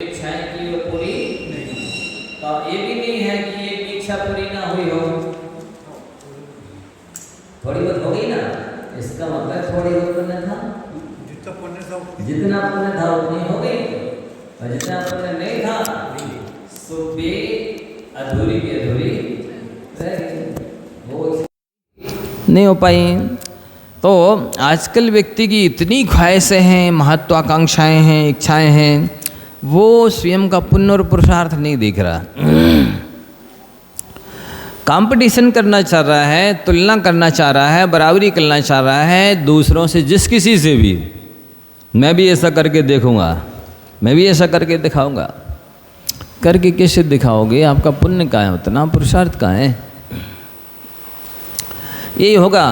इच्छाएं की और पूरी नहीं, तो ये भी नहीं है कि एक भी इच्छा पूरी ना हुई हो। थोड़ी बहुत हो गई ना, इसका मतलब थोड़ी बहुत पुण्य था, जितना पुण्य था उतनी हो गई, और जितना पुण्य नहीं था सो भी अधूरी की अधूरी वो नहीं हो पाई। तो आजकल व्यक्ति की इतनी ख्वाहिशें हैं, महत्वाकांक्षाएं हैं, इच्छाएं हैं, वो स्वयं का पुण्य और पुरुषार्थ नहीं दिख रहा। कंपटीशन करना चाह रहा है, तुलना करना चाह रहा है, बराबरी करना चाह रहा है दूसरों से, जिस किसी से भी। मैं भी ऐसा करके देखूंगा, मैं भी ऐसा करके दिखाऊंगा। करके कैसे दिखाओगे? आपका पुण्य कहाँ है, उतना पुरुषार्थ कहाँ है? यही होगा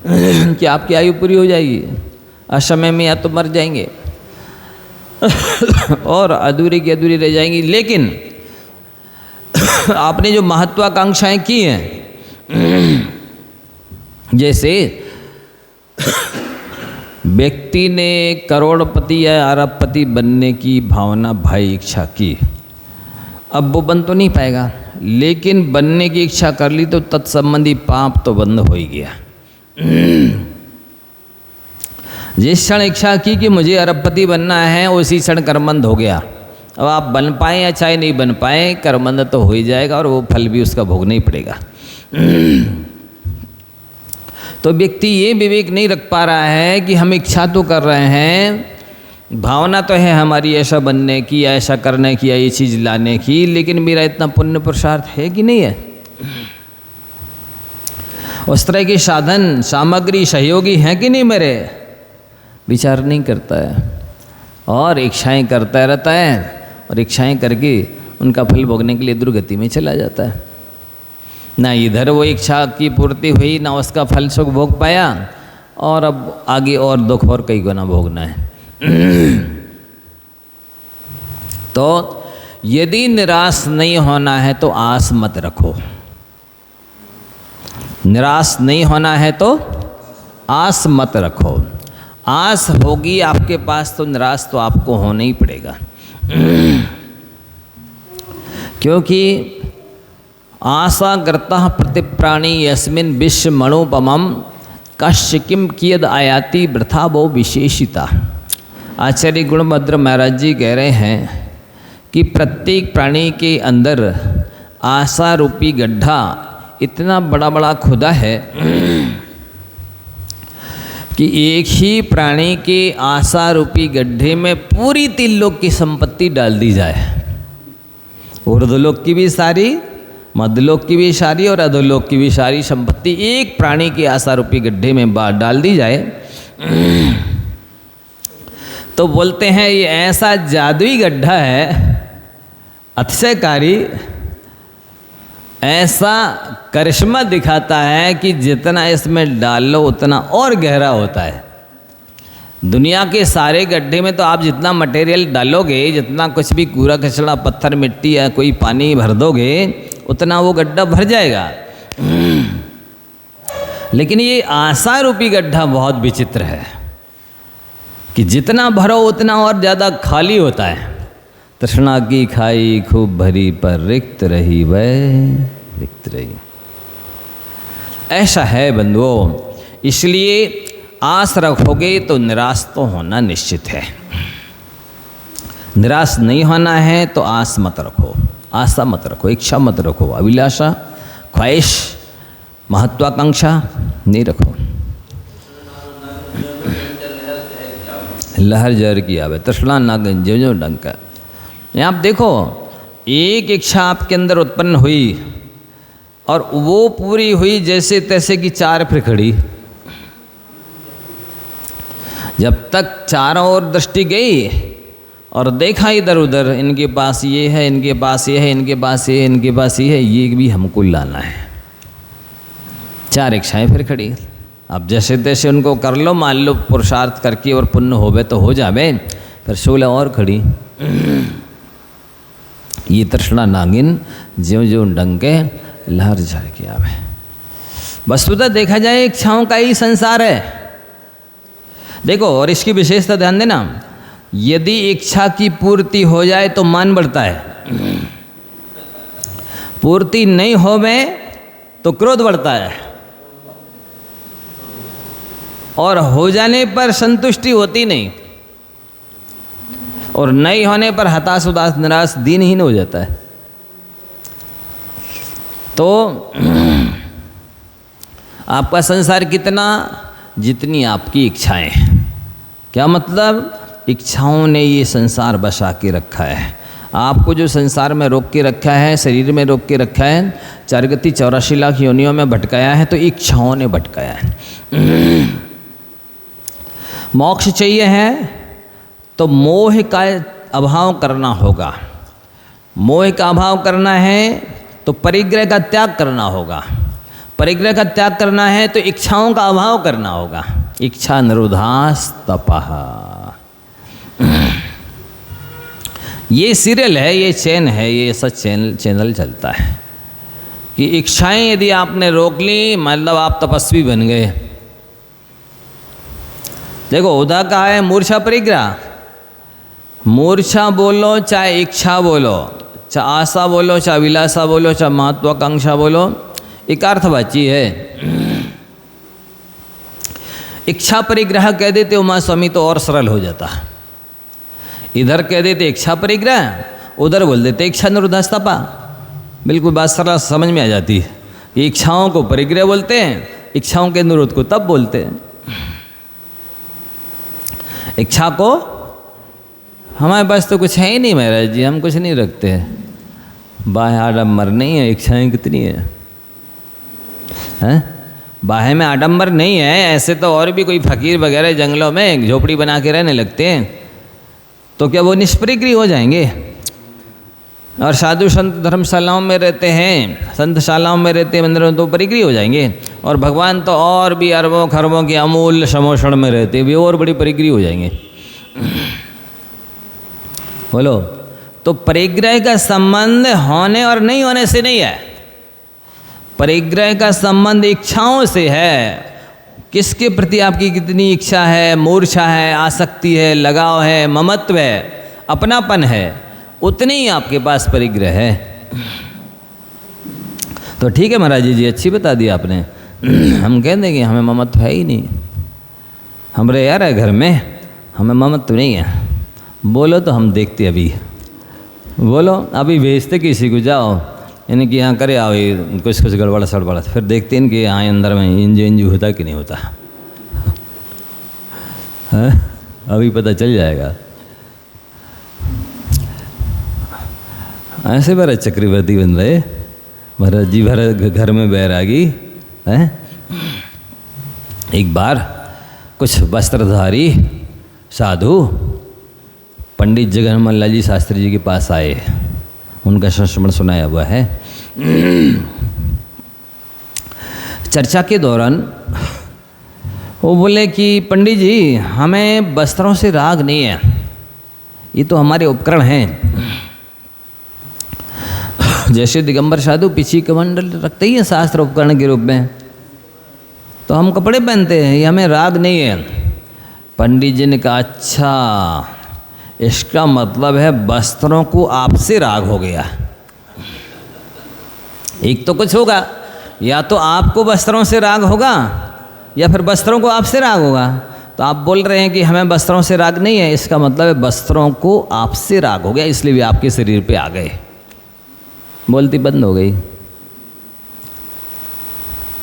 कि आपकी आयु पूरी हो जाएगी, असमय में या तो मर जाएंगे और अधूरी की अधूरी रह जाएंगी। लेकिन आपने जो महत्वाकांक्षाएं की हैं, जैसे व्यक्ति ने करोड़पति या अरबपति बनने की भावना, भाई इच्छा की, अब वो बन तो नहीं पाएगा, लेकिन बनने की इच्छा कर ली तो तत्संबंधी पाप तो बंद हो ही गया। जिस क्षण इच्छा की कि मुझे अरबपति बनना है, उसी क्षण कर्मबंध हो गया। अब आप बन पाए या चाहे नहीं बन पाए, कर्मबंध तो हो ही जाएगा और वो फल भी उसका भोगना ही पड़ेगा। तो व्यक्ति ये विवेक नहीं रख पा रहा है कि हम इच्छा तो कर रहे हैं, भावना तो है हमारी ऐसा बनने की, ऐसा करने की, ये चीज़ लाने की, लेकिन मेरा इतना पुण्य पुरुषार्थ है कि नहीं है? उस तरह के साधन, सामग्री, सहयोगी हैं कि नहीं मेरे? विचार नहीं करता है और इच्छाएं करता रहता है, और इच्छाएं करके उनका फल भोगने के लिए दुर्गति में चला जाता है। ना इधर वो इच्छा की पूर्ति हुई, ना उसका फल सुख भोग पाया, और अब आगे और दुख और कई गुना भोगना है। तो यदि निराश नहीं होना है तो आस मत रखो। निराश नहीं होना है तो आस मत रखो। आस होगी आपके पास तो निराश तो आपको होना ही पड़ेगा, क्योंकि आशाग्रतः प्रतिप्राणी यस्मिन् विश्वमणोपमं कश्य किम कियद आयाति वृथा वो विशेषिता। आचार्य गुणभद्र महाराज जी कह रहे हैं कि प्रत्येक प्राणी के अंदर आशा रूपी गड्ढा इतना बड़ा बड़ा खुदा है कि एक ही प्राणी के आशा रूपी गड्ढे में पूरी त्रिलोक की संपत्ति डाल दी जाए, ऊर्ध्वलोक की भी सारी, मध्यलोक की भी सारी और अधोलोक की भी सारी संपत्ति एक प्राणी के आशा रूपी गड्ढे में डाल दी जाए, तो बोलते हैं ये ऐसा जादुई गड्ढा है, अतिशयकारी, ऐसा करिश्मा दिखाता है कि जितना इसमें डाल लो उतना और गहरा होता है। दुनिया के सारे गड्ढे में तो आप जितना मटेरियल डालोगे, जितना कुछ भी कूड़ा कचड़ा, पत्थर, मिट्टी या कोई पानी भर दोगे, उतना वो गड्ढा भर जाएगा। लेकिन ये आशा रूपी गड्ढा बहुत विचित्र है कि जितना भरो उतना और ज़्यादा खाली होता है। तृष्णा की खाई खूब भरी पर रिक्त रही वह रिक्त रही। ऐसा है बंधुओं, इसलिए आस रखोगे तो निराश तो होना निश्चित है। निराश नहीं होना है तो आस मत रखो, आशा मत रखो, इच्छा मत रखो, अभिलाषा, ख्वाहिश, महत्वाकांक्षा नहीं रखो। लहर जहर की आवे, तृष्णा नागन जो जो डंका। आप देखो, एक इच्छा आपके अंदर उत्पन्न हुई और वो पूरी हुई जैसे तैसे की चार फिर खड़ी। जब तक चारों ओर दृष्टि गई और देखा इधर उधर, इनके पास ये है, इनके पास ये है, इनके पास ये है, इनके पास ये है, ये भी हमको लाना है, चार इच्छाएं फिर खड़ी। अब जैसे तैसे उनको कर लो, मान लो पुरुषार्थ करके और पुण्य होवे तो हो जावे, फिर 16 और खड़ी। ये तृष्णा नागिन ज्यों ज्यों डंके लहर झर के आवे। वस्तुतः देखा जाए इच्छाओं का ही संसार है। देखो, और इसकी विशेषता ध्यान देना, यदि इच्छा की पूर्ति हो जाए तो मान बढ़ता है, पूर्ति नहीं होवे तो क्रोध बढ़ता है, और हो जाने पर संतुष्टि होती नहीं, और नहीं होने पर हताश, उदास, निराश, दीनहीन हो जाता है। तो आपका संसार कितना, जितनी आपकी इच्छाएं। क्या मतलब? इच्छाओं ने ये संसार बसा के रखा है। आपको जो संसार में रोक के रखा है, शरीर में रोक के रखा है, 4 गति 84 लाख योनियों में भटकाया है, तो इच्छाओं ने भटकाया है। मोक्ष चाहिए है तो मोह का अभाव करना होगा। मोह का अभाव करना है तो परिग्रह का त्याग करना होगा। परिग्रह का त्याग करना है तो इच्छाओं का अभाव करना होगा। इच्छा निरोधास तपः। ये सीरियल है, ये चैन है, ये ऐसा चैनल चलता है कि इच्छाएं यदि आपने रोक ली, मतलब आप तपस्वी बन गए। देखो उदा कहा है मूर्छा परिग्रह। मूर्छा बोलो चाहे इच्छा बोलो, चाहे आशा बोलो, चाहे विलासा बोलो, चाहे महत्वाकांक्षा बोलो, एक अर्थवाची है। इच्छा परिग्रह कह देते उमा स्वामी तो और सरल हो जाता। इधर कह देते इच्छा परिग्रह, उधर बोल देते इच्छा निरोधास तपः। बिल्कुल बात सरल समझ में आ जाती है। ये इच्छाओं को परिग्रह बोलते हैं, इच्छाओं के निरोध को तप बोलते हैं। इच्छा को हमारे पास तो कुछ है ही नहीं महाराज जी, हम कुछ नहीं रखते हैं। बाह्य आडम्बर नहीं है, इच्छाएं कितनी है, हैं? बाह्य में आडम्बर नहीं है। ऐसे तो और भी कोई फकीर वगैरह जंगलों में झोपड़ी बना के रहने लगते हैं, तो क्या वो निष्परिग्रही हो जाएंगे? और साधु संत धर्मशालाओं में रहते हैं, संतशालाओं में रहते हैं, मंदिरों में, तो परिग्रही हो जाएंगे। और भगवान तो और भी अरबों खरबों की अमूल्य समोषण में रहते, वे और बड़ी परिग्रही हो जाएंगे। बोलो, तो परिग्रह का संबंध होने और नहीं होने से नहीं है। परिग्रह का संबंध इच्छाओं से है। किसके प्रति आपकी कितनी इच्छा है, मूर्छा है, आसक्ति है, लगाव है, ममत्व है, अपनापन है, उतने ही आपके पास परिग्रह है। तो ठीक है महाराज जी, अच्छी बता दी आपने। हम कह देंगे हमें ममत्व है ही नहीं, हमारे यार है घर में, हमें ममत्व नहीं है। बोलो तो हम देखते अभी, बोलो अभी भेजते किसी को, जाओ इनके यहाँ करे आओ, ये कुछ गड़बड़ सड़बड़, फिर देखते हैं इनके यहाँ अंदर में इंजू होता कि नहीं होता है, अभी पता चल जाएगा। ऐसे भरत चक्रवर्ती बन रहे, भरत जी भरत घर में बैरागी है। एक बार कुछ वस्त्रधारी साधु पंडित जगन्मोहन लाल जी शास्त्री जी के पास आए, उनका संस्मरण सुनाया हुआ है। चर्चा के दौरान वो बोले कि पंडित जी हमें वस्त्रों से राग नहीं है, ये तो हमारे उपकरण हैं। जैसे दिगंबर साधु पीछी कमंडल रखते ही हैं शास्त्र उपकरण के रूप में, तो हम कपड़े पहनते हैं, ये हमें राग नहीं है। पंडित जी ने कहा अच्छा, इसका मतलब है वस्त्रों को आपसे राग हो गया। एक तो कुछ होगा, या तो आपको वस्त्रों से राग होगा या फिर वस्त्रों को आपसे राग होगा। तो आप बोल रहे हैं कि हमें वस्त्रों से राग नहीं है, इसका मतलब है वस्त्रों को आपसे राग हो गया, इसलिए वे आपके शरीर पे आ गए। बोलती बंद हो गई,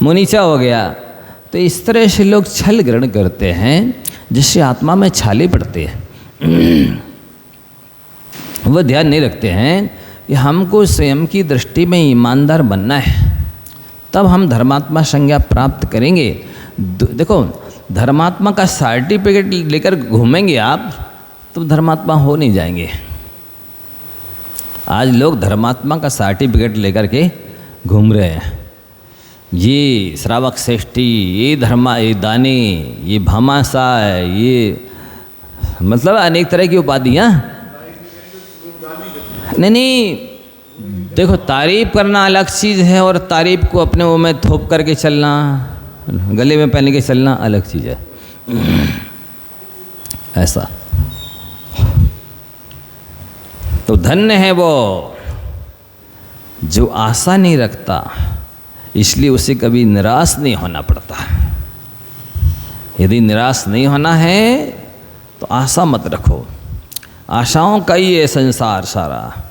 मुँह नीचा हो गया। तो इस तरह से लोग छल ग्रहण करते हैं, जिससे आत्मा में छाले पड़ते हैं। वह ध्यान नहीं रखते हैं कि हमको स्वयं की दृष्टि में ईमानदार बनना है, तब हम धर्मात्मा संज्ञा प्राप्त करेंगे। देखो, धर्मात्मा का सर्टिफिकेट लेकर घूमेंगे आप तो धर्मात्मा हो नहीं जाएंगे। आज लोग धर्मात्मा का सर्टिफिकेट लेकर के घूम रहे हैं। ये श्रावक श्रेष्ठी, ये धर्मा, ये दानी, ये भामासा, ये मतलब अनेक तरह की उपाधियाँ। नहीं, देखो तारीफ करना अलग चीज़ है और तारीफ को अपने मुँह में थोप करके चलना, गले में पहन के चलना अलग चीज़ है। ऐसा तो धन्य है वो जो आशा नहीं रखता, इसलिए उसे कभी निराश नहीं होना पड़ता। यदि निराश नहीं होना है तो आशा मत रखो। आशाओं का ही है संसार सारा,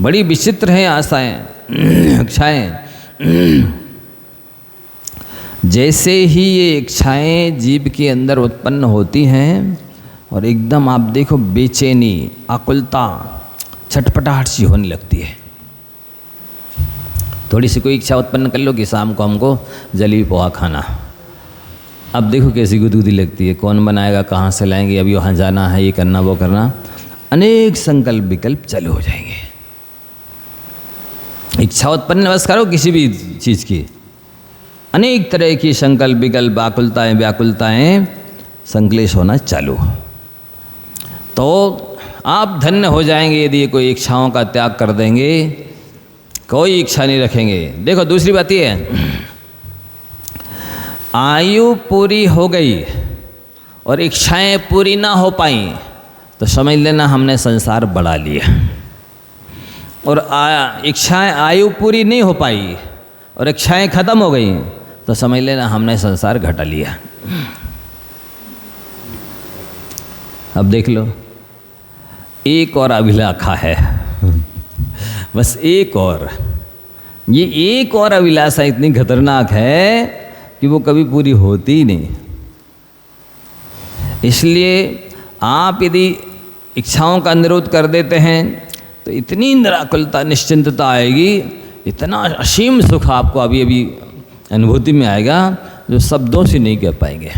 बड़ी विचित्र है आशाएं, इच्छाएं। जैसे ही ये इच्छाएं जीव के अंदर उत्पन्न होती हैं और एकदम आप देखो बेचैनी, आकुलता, छटपटाहट सी होने लगती है। थोड़ी सी कोई इच्छा उत्पन्न कर लो कि शाम को हमको जलेबी पोहा खाना, अब देखो कैसी गुदगुदी लगती है, कौन बनाएगा, कहाँ से लाएंगे, अभी वहाँ जाना है, ये करना वो करना, अनेक संकल्प विकल्प चालू हो जाएंगे। इच्छा उत्पन्न बस करो किसी भी चीज़ की, अनेक तरह की संकल्प विकल्प, आकुलताएं व्याकुलताएं, संकलेश होना चालू। तो आप धन्य हो जाएंगे यदि कोई इच्छाओं का त्याग कर देंगे, कोई इच्छा नहीं रखेंगे। देखो दूसरी बात ये है, आयु पूरी हो गई और इच्छाएं पूरी ना हो पाई तो समझ लेना हमने संसार बढ़ा लिया। और इच्छाएं आयु पूरी नहीं हो पाई और इच्छाएं खत्म हो गई तो समझ लेना हमने संसार घटा लिया। अब देख लो, एक और अभिलाषा है, बस एक और। ये एक और अभिलाषा इतनी खतरनाक है कि वो कभी पूरी होती ही नहीं। इसलिए आप यदि इच्छाओं का निरोध कर देते हैं तो इतनी निराकुलता, निश्चिंतता आएगी, इतना असीम सुख आपको अभी अभी अनुभूति में आएगा जो शब्दों से नहीं कह पाएंगे।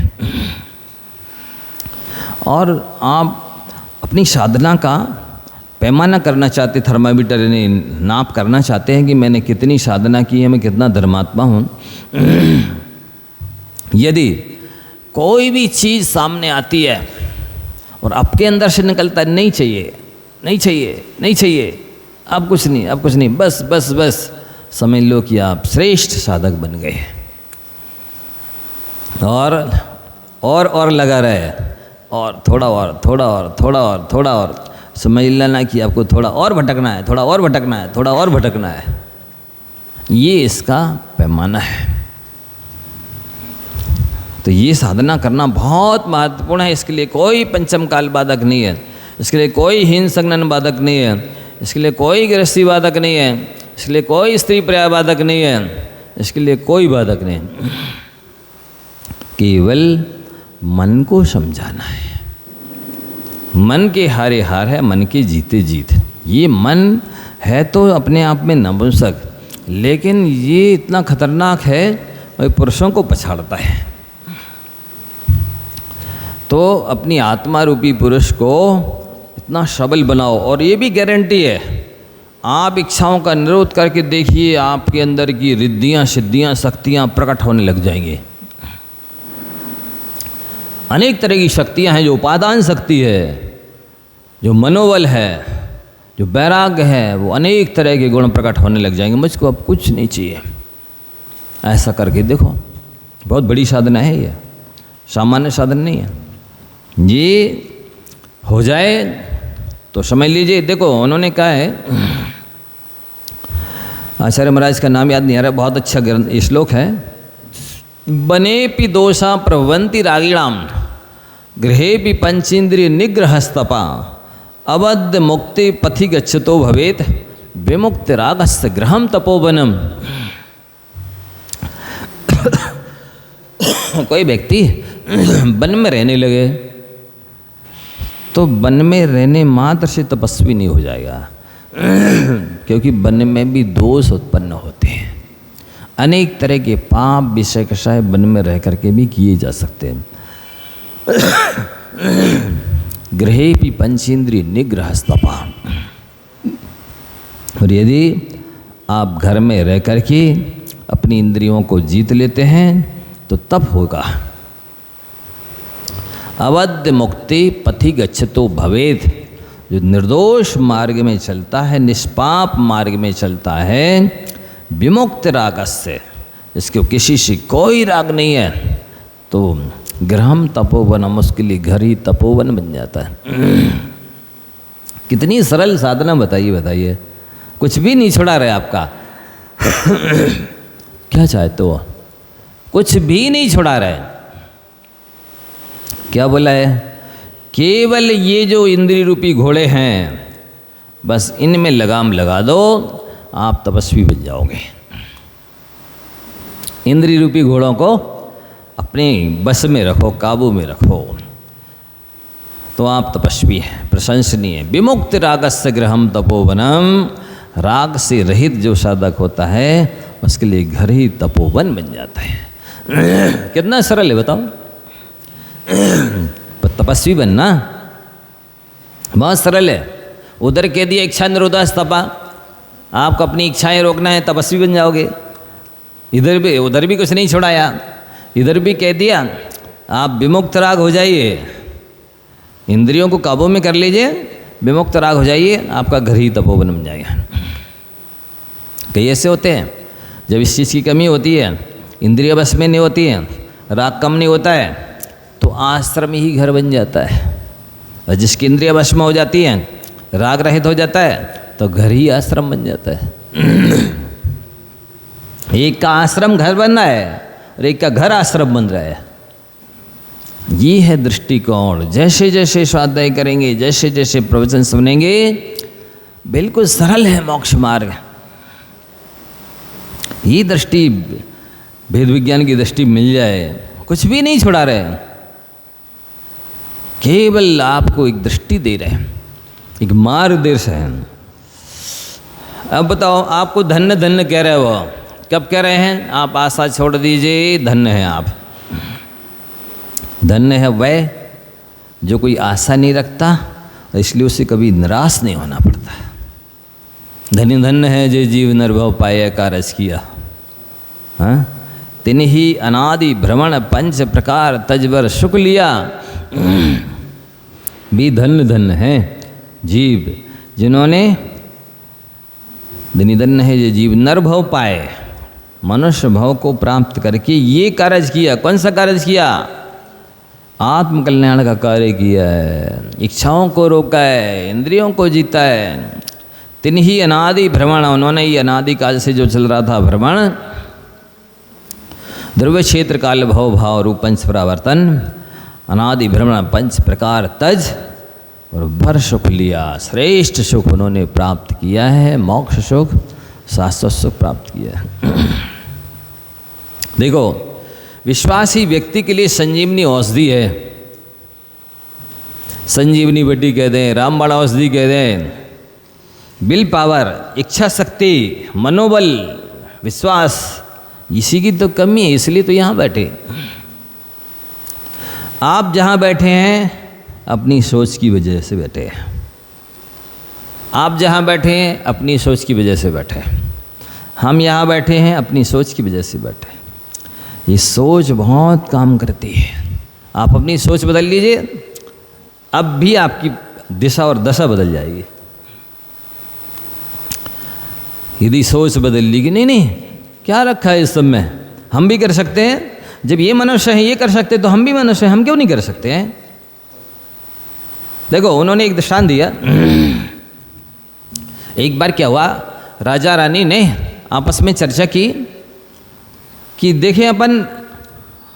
और आप अपनी साधना का पैमाना करना चाहते, थर्मामीटर यानी नाप करना चाहते हैं कि मैंने कितनी साधना की है, मैं कितना धर्मात्मा हूँ। यदि कोई भी चीज़ सामने आती है और आपके अंदर से निकलता नहीं चाहिए, नहीं चाहिए, नहीं चाहिए, अब कुछ नहीं, अब कुछ नहीं, बस बस बस, समझ लो कि आप श्रेष्ठ साधक बन गए। और लगा रहे, और थोड़ा और, थोड़ा और, थोड़ा और, थोड़ा और, समझ लेना कि आपको थोड़ा और भटकना है, थोड़ा और भटकना है, थोड़ा और भटकना है। ये इसका पैमाना है। तो ये साधना करना बहुत महत्वपूर्ण है। इसके लिए कोई पंचम काल बाधक नहीं है, इसके लिए कोई हीन संगनन बाधक नहीं है, इसके लिए कोई गृहस्थी बाधक नहीं है, इसके लिए कोई स्त्री पर्याय बाधक नहीं है, इसके लिए कोई बाधक नहीं है। केवल मन को समझाना है। मन के हारे हार है, मन के जीते जीत। ये मन है तो अपने आप में नपुंसक, लेकिन ये इतना खतरनाक है, वही पुरुषों को पछाड़ता है। तो अपनी आत्मा रूपी पुरुष को इतना सबल बनाओ। और ये भी गारंटी है, आप इच्छाओं का निरोध करके देखिए, आपके अंदर की रिद्धियाँ, सिद्धियाँ, शक्तियाँ प्रकट होने लग जाएंगी। अनेक तरह की शक्तियाँ हैं, जो उपादान शक्ति है, जो मनोबल है, जो वैराग्य है, वो अनेक तरह के गुण प्रकट होने लग जाएंगे। मुझको अब कुछ नहीं चाहिए, ऐसा करके देखो। बहुत बड़ी साधना है ये, सामान्य साधन नहीं है। ये हो जाए तो समझ लीजिए। देखो उन्होंने कहा है, आचार्य महाराज का नाम याद नहीं आ रहा, बहुत अच्छा श्लोक है। बनेपि दोषा प्रभवन्ति रागिणाम गृहेपि पंचेन्द्रिय निग्रहस्तपा अबद्ध मुक्ति पथि गच्छतो भवेत विमुक्त रागस्य गृहम तपोवनम। कोई व्यक्ति वन में रहने लगे तो वन में रहने मात्र से तपस्वी नहीं हो जाएगा, क्योंकि वन में भी दोष उत्पन्न होते हैं। अनेक तरह के पाप विषय कषाय वन में रह करके भी किए जा सकते हैं। गृहेपि पंचेन्द्रिय निग्रहस्तपा। और यदि आप घर में रह करके अपनी इंद्रियों को जीत लेते हैं तो तब होगा। अवध मुक्ति पथि गच्छतो भवेत। जो निर्दोष मार्ग में चलता है, निष्पाप मार्ग में चलता है, विमुक्त रागस्य, इसको किसी से कोई राग नहीं है, तो गृहम तपोवनम, उसके लिए घर ही तपोवन बन जाता है। कितनी सरल साधना बताइए बताइए, कुछ भी नहीं छुड़ा रहे आपका। क्या चाहते हो? कुछ भी नहीं छुड़ा रहे। क्या बोला है? केवल ये जो इंद्रिय रूपी घोड़े हैं, बस इनमें लगाम लगा दो, आप तपस्वी बन जाओगे। इंद्रिय रूपी घोड़ों को अपने बस में रखो, काबू में रखो, तो आप तपस्वी हैं, प्रशंसनीय है। विमुक्त रागस्य गृहम तपोवनम, राग से रहित जो साधक होता है उसके लिए घर ही तपोवन बन जाता है। कितना सरल है बताओ। तपस्वी बनना बहुत सरल है। उधर कह दिया इच्छा निरोधस तपा, आपको अपनी इच्छाएं रोकना है, तपस्वी बन जाओगे। उधर भी कुछ नहीं छुड़ाया, इधर भी कह दिया आप विमुक्त राग हो जाइए, इंद्रियों को काबू में कर लीजिए, विमुक्त राग हो जाइए, आपका घर ही तपोवन बन जाएगा। कई ऐसे होते हैं जब इस चीज़ की कमी होती है, इंद्रिय बस में नहीं होती है, राग कम नहीं होता है, तो आश्रम ही घर बन जाता है। और जिसकी इंद्रिय वश में हो जाती है, राग रहित हो जाता है, तो घर ही आश्रम बन जाता है। एक का आश्रम घर बन रहा है और एक का घर आश्रम बन रहा है। ये है दृष्टिकोण। जैसे जैसे स्वाध्याय करेंगे, जैसे जैसे प्रवचन सुनेंगे, बिल्कुल सरल है मोक्ष मार्ग। ये दृष्टि, भेद विज्ञान की दृष्टि मिल जाए, कुछ भी नहीं छुड़ा रहे, केवल आपको एक दृष्टि दे रहे हैं, एक मार्गदर्शन है। अब बताओ, आपको धन्य धन्य कह रहे हो, कब कह रहे हैं? आप आशा छोड़ दीजिए, धन्य हैं आप। धन्य है वह जो कोई आशा नहीं रखता, इसलिए उसे कभी निराश नहीं होना पड़ता। धन्य धन्य है जे जीव निर्भव पाए कारज किया। हाँ, तिन्हीं ही अनादि भ्रमण पंच प्रकार तजबर सुख लिया। भी धन्य धन्य है जीव जिन्होंने, धन्य धन्य है जे जीव नरभव पाए, मनुष्य भाव को प्राप्त करके ये कार्य किया। कौन सा कार्य किया? आत्मकल्याण का कार्य किया है, इच्छाओं को रोका है, इंद्रियों को जीता है। तिन्हीं अनादि भ्रमण, उन्होंने ये अनादि काल से जो चल रहा था भ्रमण, ध्रुव क्षेत्र काल भव भाव रूप पंच परावर्तन, अनादि भ्रमण पंच प्रकार तज और वर सुख लिया। श्रेष्ठ सुख उन्होंने प्राप्त किया है, मोक्ष सुख, शाश्वत सुख प्राप्त किया है। देखो, विश्वासी व्यक्ति के लिए संजीवनी औषधि है। संजीवनी बड्डी कह दें, रामबाण औषधि कह दें, विल पावर, इच्छा शक्ति, मनोबल, विश्वास, इसी की तो कमी है, इसलिए तो यहाँ बैठे। आप जहाँ बैठे हैं अपनी सोच की वजह से बैठे हैं। आप जहाँ बैठे हैं अपनी सोच की वजह से बैठे हैं। हम यहाँ बैठे हैं अपनी सोच की वजह से बैठे हैं। ये सोच बहुत काम करती है। आप अपनी सोच बदल लीजिए, अब भी आपकी दिशा और दशा बदल जाएगी। यदि सोच बदल ली कि नहीं क्या रखा है इस सब में, हम भी कर सकते हैं। जब ये मनुष्य है ये कर सकते तो हम भी मनुष्य हैं, हम क्यों नहीं कर सकते हैं? देखो, उन्होंने एक दृष्टांत दिया। एक बार क्या हुआ, राजा रानी ने आपस में चर्चा की कि देखें अपन,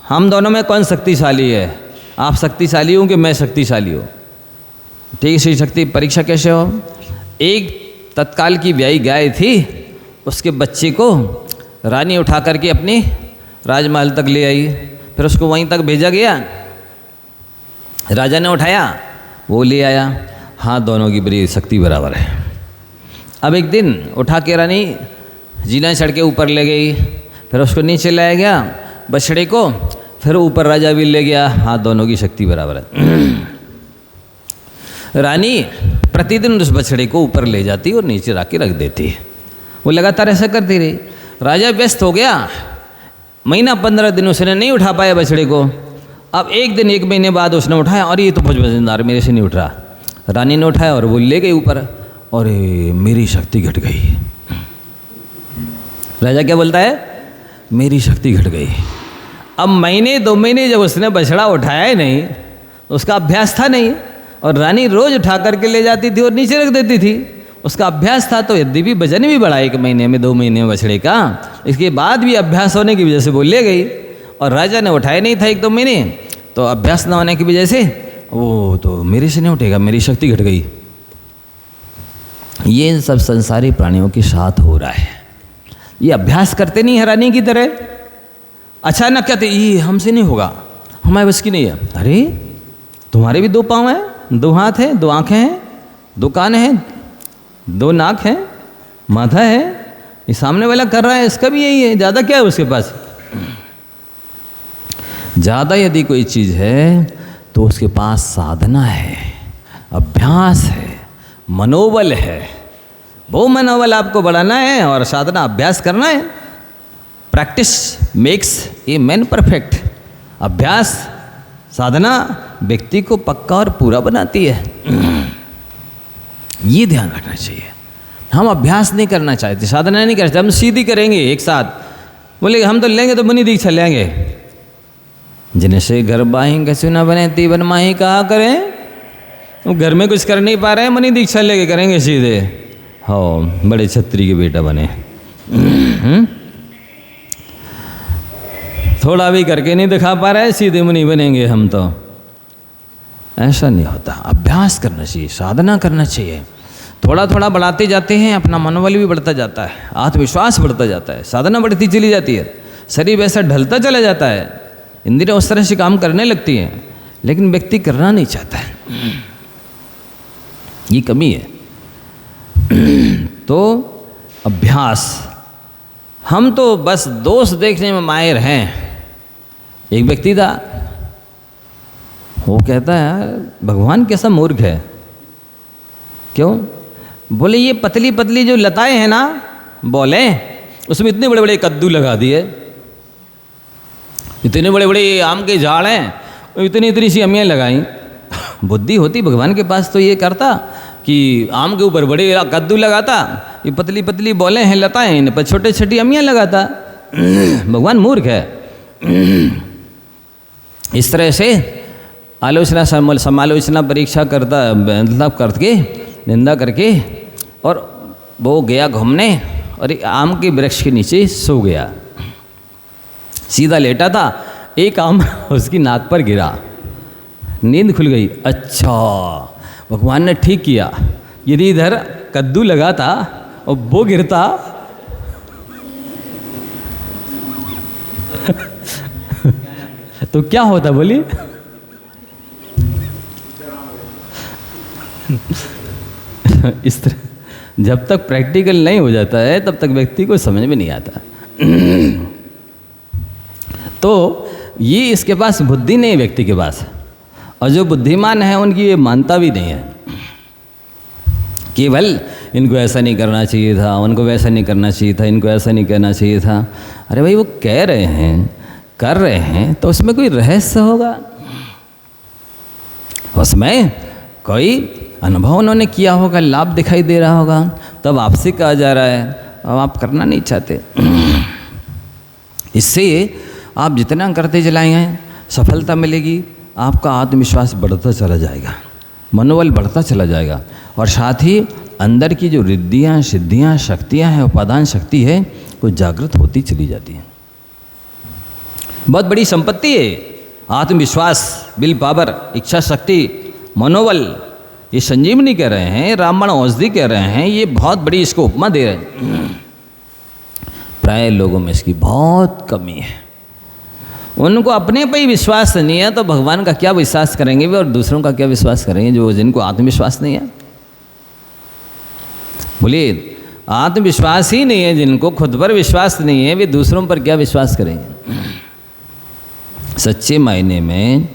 हम दोनों में कौन शक्तिशाली है। आप शक्तिशाली हो कि मैं शक्तिशाली हो? ठीक है, शक्ति परीक्षा कैसे हो? एक तत्काल की ब्याही गाय थी, उसके बच्चे को रानी उठा करके अपने राजमहल तक ले आई, फिर उसको वहीं तक भेजा गया। राजा ने उठाया, वो ले आया। हाँ, दोनों की बड़ी शक्ति बराबर है। अब एक दिन उठा के रानी जीना चढ़ के ऊपर ले गई, फिर उसको नीचे लाया गया बछड़े को, फिर ऊपर राजा भी ले गया। हाँ, दोनों की शक्ति बराबर है। रानी प्रतिदिन उस बछड़े को ऊपर ले जाती और नीचे रख के रख देती। वो लगातार ऐसा करती रही। राजा व्यस्त हो गया, महीना 15 दिन उसने नहीं उठा पाया बछड़े को। अब एक दिन, 1 महीने बाद उसने उठाया, और ये तो बहुत वजनदार, मेरे से नहीं उठ रहा। रानी ने उठाया और वो ले गई ऊपर, और मेरी शक्ति घट गई। राजा क्या बोलता है? मेरी शक्ति घट गई। अब महीने 2 महीने जब उसने बछड़ा उठाया ही नहीं, उसका अभ्यास था नहीं, और रानी रोज उठा करके ले जाती थी और नीचे रख देती थी। उसका अभ्यास था, तो यद्यपि वजन भी बढ़ा 1 महीने में 2 महीने में बछड़े का, इसके बाद भी अभ्यास होने की वजह से वो ले गई और राजा ने उठाया नहीं था 1-2 महीने, तो अभ्यास न होने की वजह से वो तो मेरे से नहीं उठेगा, मेरी शक्ति घट गई। ये सब संसारी प्राणियों के साथ हो रहा है। ये अभ्यास करते नहीं है रानी की तरह, अचानक कहते ये हमसे नहीं होगा, हमारे बस की नहीं है। अरे तुम्हारे भी 2 पाँव हैं, 2 हाथ हैं, 2 आँखें हैं, 2 कान हैं, 2 नाक हैं, माथा है, ये सामने वाला कर रहा है, इसका भी यही है, ज़्यादा क्या है उसके पास? ज़्यादा यदि कोई चीज़ है तो उसके पास साधना है, अभ्यास है, मनोबल है। वो मनोबल आपको बढ़ाना है और साधना अभ्यास करना है। Practice makes a man perfect. अभ्यास साधना व्यक्ति को पक्का और पूरा बनाती है। ये ध्यान रखना चाहिए। हम अभ्यास नहीं करना चाहते, साधना नहीं करते, हम सीधी करेंगे एक साथ। बोले हम तो लेंगे तो मुनि दीक्षा लेंगे। जिनसे घर बाही कछु न बने तीवन माही कहा करें। वो घर में कुछ कर नहीं पा रहे हैं, मुनि दीक्षा लेके करेंगे सीधे। हाँ, बड़े छत्री के बेटा बने। थोड़ा भी करके नहीं दिखा पा रहे, सीधे मुनि बनेंगे हम तो। ऐसा नहीं होता। अभ्यास करना चाहिए, साधना करना चाहिए। थोड़ा थोड़ा बढ़ाते जाते हैं, अपना मनोबल भी बढ़ता जाता है, आत्मविश्वास बढ़ता जाता है, साधना बढ़ती चली जाती है, शरीर वैसा ढलता चला जाता है, इंद्रियां उस तरह से काम करने लगती हैं, लेकिन व्यक्ति करना नहीं चाहता है। ये कमी है। तो अभ्यास, हम तो बस दोष देखने में माहिर हैं। एक व्यक्ति था, वो कहता है भगवान कैसा मूर्ख है। क्यों? बोले ये पतली पतली जो लताएं हैं ना, बोले उसमें इतने बड़े बड़े कद्दू लगा दिए, इतने बड़े बड़े आम के झाड़ हैं, इतनी इतनी सी अम्मियाँ लगाई। बुद्धि होती भगवान के पास तो ये करता कि आम के ऊपर बड़े कद्दू लगाता, ये पतली पतली बोले हैं लताएं, इन पर छोटे छोटी अम्मियाँ लगाता। भगवान मूर्ख है। इस तरह से आलोचना समालोचना परीक्षा करता, मतलब करके निंदा करके, और वो गया घूमने और एक आम के वृक्ष के नीचे सो गया। सीधा लेटा था, एक आम उसकी नाक पर गिरा, नींद खुल गई। अच्छा, भगवान ने ठीक किया। यदि इधर कद्दू लगाता और वो गिरता तो क्या होता बोलिए? इस तरह जब तक प्रैक्टिकल नहीं हो जाता है तब तक व्यक्ति को समझ में नहीं आता। तो ये इसके पास बुद्धि नहीं है व्यक्ति के पास, और जो बुद्धिमान है उनकी ये मानता भी नहीं है। केवल इनको ऐसा नहीं करना चाहिए था, उनको वैसा नहीं करना चाहिए था, इनको ऐसा नहीं करना चाहिए था। अरे भाई, वो कह रहे हैं, कर रहे हैं, तो उसमें कोई रहस्य होगा, उसमें कोई अनुभव उन्होंने किया होगा, लाभ दिखाई दे रहा होगा, तब आपसे कहा जा रहा है, अब आप करना नहीं चाहते। इससे आप जितना करते चलाएंगे सफलता मिलेगी, आपका आत्मविश्वास बढ़ता चला जाएगा, मनोबल बढ़ता चला जाएगा, और साथ ही अंदर की जो रिद्धियाँ, सिद्धियाँ, शक्तियाँ हैं, उपादान शक्ति है, वो जागृत होती चली जाती है। बहुत बड़ी संपत्ति है आत्मविश्वास, विल पावर, इच्छा शक्ति, मनोबल। ये संजीवनी कह रहे हैं, रामबाण औषधि कह रहे हैं, ये बहुत बड़ी इसको उपमा दे रहे हैं। प्राय लोगों में इसकी बहुत कमी है। उनको अपने पर ही विश्वास नहीं है, तो भगवान का क्या विश्वास करेंगे वे, और दूसरों का क्या विश्वास करेंगे जो जिनको आत्मविश्वास नहीं है। बोलिए, आत्मविश्वास ही नहीं है जिनको, खुद पर विश्वास नहीं है, वे दूसरों पर क्या विश्वास करेंगे। सच्चे मायने में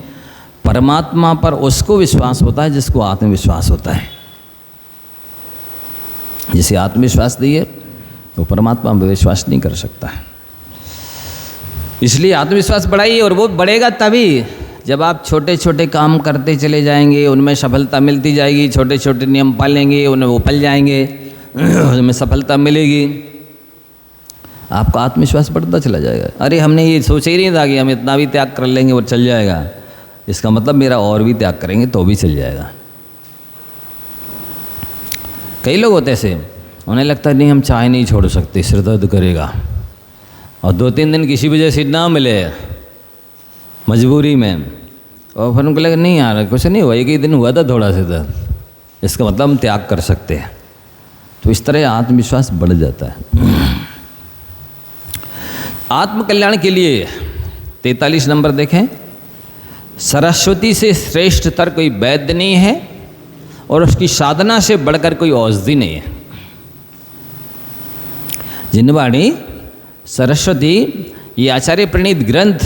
परमात्मा पर उसको विश्वास होता है जिसको आत्मविश्वास होता है। जिसे आत्मविश्वास नहीं है वो परमात्मा पर विश्वास नहीं कर सकता है। इसलिए आत्मविश्वास बढ़ाइए, और वो बढ़ेगा तभी जब आप छोटे छोटे काम करते चले जाएंगे, उनमें सफलता मिलती जाएगी, छोटे छोटे नियम पालेंगे, उन्हें वो पल जाएंगे, उनमें सफलता मिलेगी, आपका आत्मविश्वास बढ़ता चला जाएगा। अरे हमने ये सोचा ही नहीं था कि हम इतना भी त्याग कर लेंगे और चल जाएगा, इसका मतलब मेरा और भी त्याग करेंगे तो भी चल जाएगा। कई लोग होते ऐसे, उन्हें लगता है नहीं हम चाय नहीं छोड़ सकते, सिर दर्द करेगा, और 2-3 दिन किसी वजह से ना मिले मजबूरी में, और फिर उनको लगा नहीं यार कुछ नहीं हुआ, एक ही दिन हुआ था थोड़ा सा दर्द, इसका मतलब हम त्याग कर सकते हैं। तो इस तरह आत्मविश्वास बढ़ जाता है। आत्मकल्याण के लिए 43 नंबर देखें, सरस्वती से श्रेष्ठतर कोई वैद्य नहीं है और उसकी साधना से बढ़कर कोई औषधि नहीं है। जिनवाणी सरस्वती, ये आचार्य प्रणीत ग्रंथ,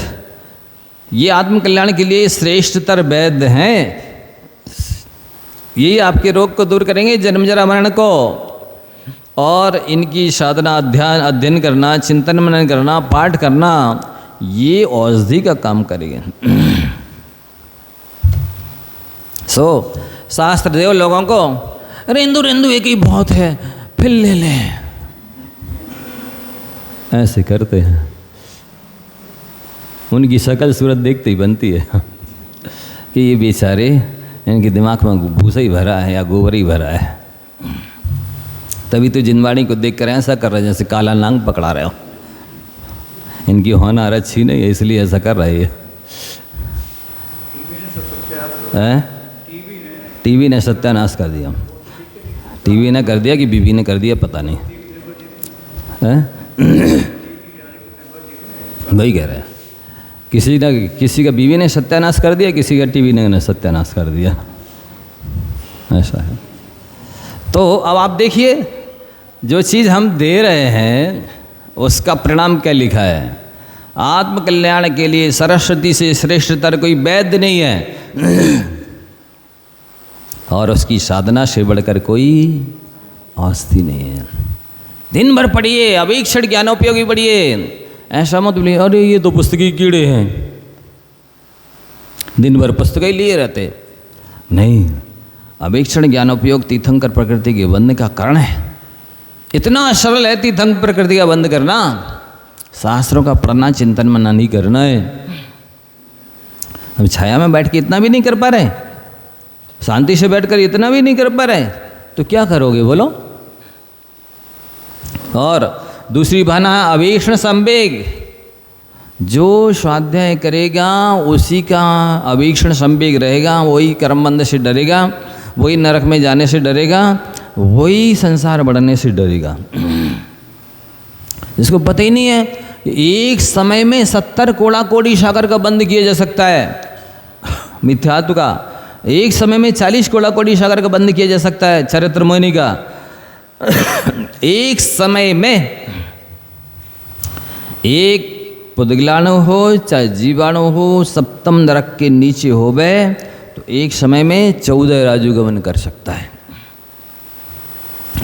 ये आत्मकल्याण के लिए श्रेष्ठतर वैद्य हैं। ये आपके रोग को दूर करेंगे, जन्म जरा मरण को, और इनकी साधना अध्ययन करना, चिंतन मनन करना, पाठ करना, ये औषधि का काम करेंगे। शास्त्र देव लोगों को रेंदु रेंदु एक ही बहुत है, फिर ले लें, ऐसे करते हैं। उनकी शक्ल सूरत देखते ही बनती है कि ये बेचारे, इनके दिमाग में भूसा ही भरा है या गोबर ही भरा है। तभी तो जिनवाणी को देख कर ऐसा कर रहे हैं जैसे काला नांग पकड़ा रहे हो। इनकी होना अच्छी नहीं है इसलिए ऐसा कर रहे हैं। टीवी ने सत्यानाश कर दिया। टीवी ने कर दिया कि बीबी ने कर दिया पता नहीं है। वही कह रहे हैं, किसी का बीवी ने सत्यानाश कर दिया, किसी का टीवी ने सत्यानाश कर दिया, ऐसा है। तो अब आप देखिए, जो चीज़ हम दे रहे हैं उसका परिणाम क्या लिखा है। आत्मकल्याण के लिए सरस्वती से श्रेष्ठतर कोई वैद्य नहीं है और उसकी साधना से बढ़कर कोई औषधि नहीं है। दिन भर पढ़िए, अवेक्षण ज्ञानोपयोगी पढ़िए, ऐसा मत बोलिए अरे ये तो पुस्तकी कीड़े हैं, दिन भर पुस्तकें लिए रहते। नहीं, अवेक्षण ज्ञानोपयोग तीर्थंकर प्रकृति के बंध का कारण है। इतना सरल है तीर्थंकर प्रकृति का बंध करना, शास्त्रों का पढ़ना, चिंतन मनन नहीं करना है। हम छाया में बैठ के इतना भी नहीं कर पा रहे, शांति से बैठकर इतना भी नहीं कर पा रहे, तो क्या करोगे बोलो। और दूसरी भावना है अवेक्षण संवेग। जो स्वाध्याय करेगा उसी का अवेक्षण संवेग रहेगा, वही कर्मबंध से डरेगा, वही नरक में जाने से डरेगा, वही संसार बढ़ने से डरेगा। इसको पता ही नहीं है एक समय में 70 कोड़ा कोड़ी सागर का बंद किया जा सकता है, मिथ्यात्व का। एक समय में 40 कोड़ा कोड़ी सागर का बंद किया जा सकता है, चरित्र मोहिनी का। एक समय में एक पुदगलाणु हो चाहे जीवाणु हो, सप्तम नरक के नीचे हो गए तो एक समय में 14 राजुगमन कर सकता है।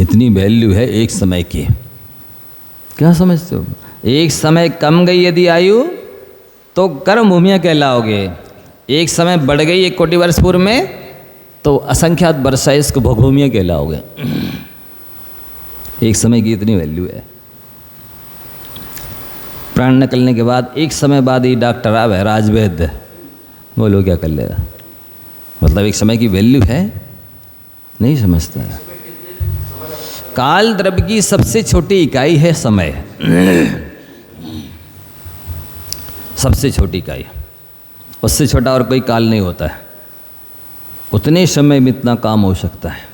इतनी वैल्यू है एक समय की। क्या समझते हो? एक समय कम गई यदि आयु तो कर्म भूमिया कहलाओगे, एक समय बढ़ गई 1 कोटि वर्ष पूर्व में तो असंख्यात वर्षा इसको भोगभूमिया कहलाओगे। एक समय की इतनी वैल्यू है। प्राण निकलने के बाद एक समय बाद ही डॉक्टर आवे राजवैद्य, बोलो क्या कर लेगा। मतलब एक समय की वैल्यू है, नहीं समझता है। काल द्रव्य की सबसे छोटी इकाई है समय। सबसे छोटी इकाई, उससे छोटा और कोई काल नहीं होता है। उतने समय में इतना काम हो सकता है।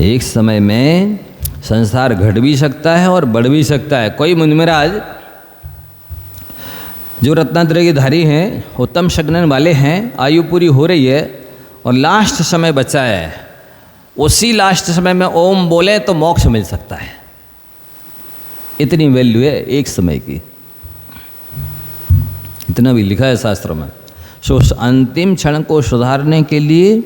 एक समय में संसार घट भी सकता है और बढ़ भी सकता है। कोई मुनि महाराज जो रत्नात्रय के धारी हैं, उत्तम शगनन वाले हैं, आयु पूरी हो रही है और लास्ट समय बचा है, उसी लास्ट समय में ओम बोले तो मोक्ष मिल सकता है। इतनी वैल्यू है एक समय की। इतना भी लिखा है शास्त्रों में। सो अंतिम क्षण को सुधारने के लिए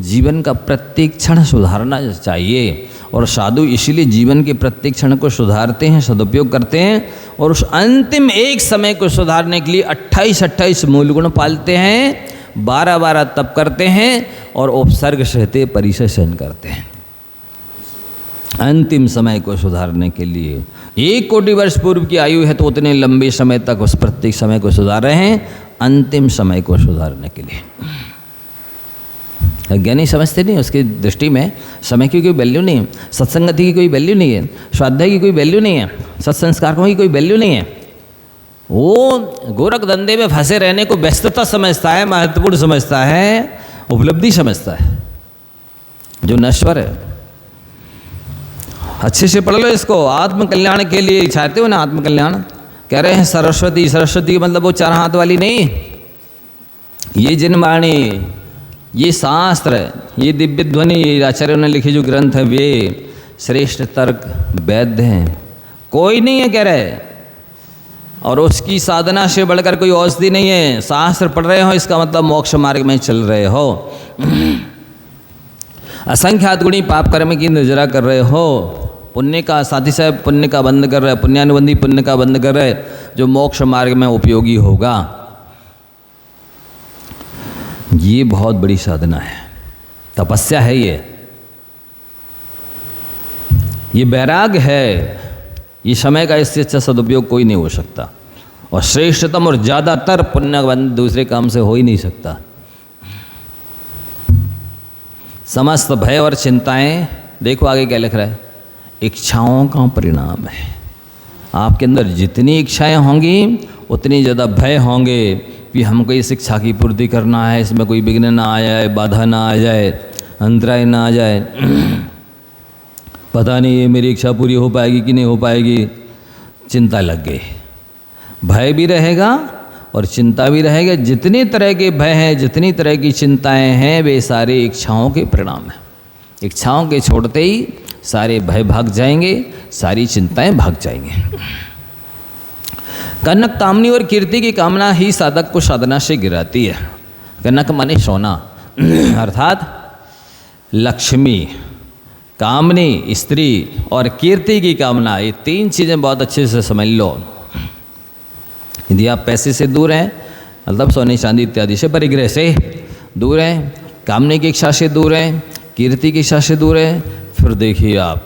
जीवन का प्रत्येक क्षण सुधारना चाहिए, और साधु इसीलिए जीवन के प्रत्येक क्षण को सुधारते हैं, सदुपयोग करते हैं, और उस अंतिम एक समय को सुधारने के लिए 28-28 मूल गुण पालते हैं, 12-12 तप करते हैं और उपसर्ग सहते परिचय सहन करते हैं। अंतिम समय को सुधारने के लिए 1 कोटि वर्ष पूर्व की आयु है तो उतने लंबे समय तक उस प्रत्येक समय को सुधार रहे हैं, अंतिम समय को सुधारने के लिए। अज्ञानी समझते नहीं, उसकी दृष्टि में समय की कोई वैल्यू नहीं है, सत्संगति की कोई वैल्यू नहीं है, स्वाध्याय की कोई वैल्यू नहीं है, सत्संस्कारों की कोई वैल्यू नहीं है। वो गोरख धंधे में फंसे रहने को व्यस्तता समझता है, महत्वपूर्ण समझता है, उपलब्धि समझता है, जो नश्वर है। अच्छे से पढ़ लो इसको, आत्मकल्याण के लिए चाहते हो ना, आत्मकल्याण कह रहे हैं सरस्वती। सरस्वती मतलब वो 4 हाथ वाली नहीं, ये जिनवाणी, ये शास्त्र, ये दिव्य ध्वनि, ये आचार्यों ने लिखे जो ग्रंथ है वे श्रेष्ठ तर्क वैद्य हैं, कोई नहीं है कह रहे। और उसकी साधना से बढ़कर कोई औषधि नहीं है। शास्त्र पढ़ रहे हो इसका मतलब मोक्ष मार्ग में चल रहे हो। असंख्यात गुणी पाप कर्म की निर्जरा कर रहे हो, पुण्य का साथी साहब पुण्य का बंद कर रहे, पुण्यानुबंधी पुण्य का बंद कर रहे, जो मोक्ष मार्ग में उपयोगी होगा। ये बहुत बड़ी साधना है, तपस्या है, ये वैराग्य है। ये समय का इससे अच्छा सदुपयोग कोई नहीं हो सकता, और श्रेष्ठतम और ज़्यादातर पुण्यबंध दूसरे काम से हो ही नहीं सकता। समस्त भय और चिंताएं, देखो आगे क्या लिख रहा है, इच्छाओं का परिणाम है। आपके अंदर जितनी इच्छाएं होंगी उतनी ज़्यादा भय होंगे कि हमको इस इच्छा की पूर्ति करना है, इसमें कोई विघ्न ना आ जाए, बाधा ना आ जाए, अंतराय ना आ जाए, पता नहीं ये मेरी इच्छा पूरी हो पाएगी कि नहीं हो पाएगी, चिंता लग गई। भय भी रहेगा और चिंता भी रहेगा। जितनी तरह के भय हैं, जितनी तरह की चिंताएं हैं, वे सारे इच्छाओं के परिणाम हैं। इच्छाओं के छोड़ते ही सारे भय भाग जाएंगे, सारी चिंताएं भाग जाएंगे। कनक, कामनी और कीर्ति की कामना ही साधक को साधना से गिराती है। कनक माने सोना, अर्थात लक्ष्मी, कामनी स्त्री और कीर्ति की कामना, ये 3 चीज़ें बहुत अच्छे से समझ लो। यदि आप पैसे से दूर हैं, मतलब सोने चांदी इत्यादि से, परिग्रह से दूर हैं, कामने की इच्छा से दूर हैं, कीर्ति की इच्छा से दूर हैं, फिर देखिए आप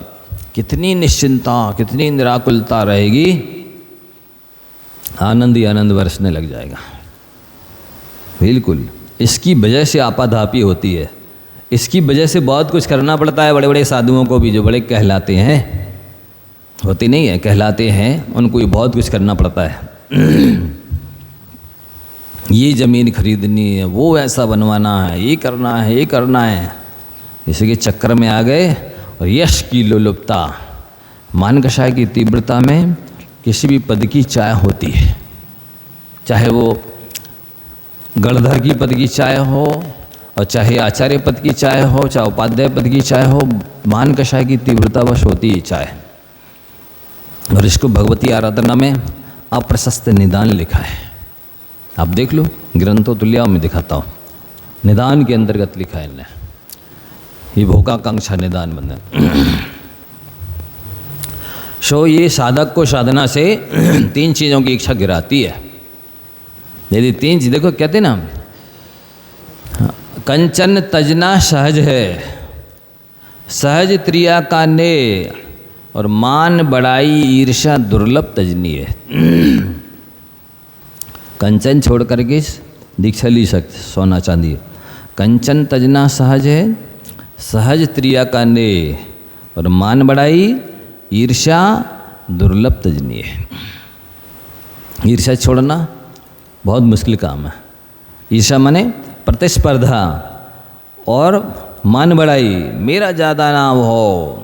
कितनी निश्चिंता, कितनी निराकुलता रहेगी, आनंद ही आनंद बरसने लग जाएगा। बिल्कुल, इसकी वजह से आपाधापी होती है, इसकी वजह से बहुत कुछ करना पड़ता है। बड़े बड़े साधुओं को भी, जो बड़े कहलाते हैं, होते नहीं है, कहलाते हैं, उनको भी बहुत कुछ करना पड़ता है। ये ज़मीन खरीदनी है, वो ऐसा बनवाना है, ये करना है, ये करना है, इसी के चक्कर में आ गए। और यश की लोलुपता, मान कषाय की तीव्रता में किसी भी पद की चाह होती है, चाहे वो गणधर की पद की चाह हो, और चाहे आचार्य पद की चाह हो, चाहे उपाध्याय पद की चाह हो, मान कषाय की तीव्रतावश होती है चाह। और इसको भगवती आराधना में अप्रशस्त निदान लिखा है। आप देख लो, ग्रंथों तुल्या में दिखाता हूँ, निदान के अंतर्गत लिखा है इनने, ये भोगाकांक्षा निदान बंधन। सो ये साधक को साधना से 3 चीज़ों की इच्छा गिराती है। यदि 3 चीज़, देखो कहते ना, कंचन तजना सहज है, सहज त्रिया का ने, और मान बड़ाई ईर्ष्या दुर्लभ तजनी है। कंचन छोड़ करके दीक्षा ली सकते, सोना चांदी। कंचन तजना सहज है, सहज त्रिया का ने, और मान बड़ाई ईर्ष्या दुर्लभ तजनी है। ईर्ष्या छोड़ना बहुत मुश्किल काम है। ईर्ष्या माने प्रतिस्पर्धा, और मान बढ़ाई, मेरा ज़्यादा नाम हो,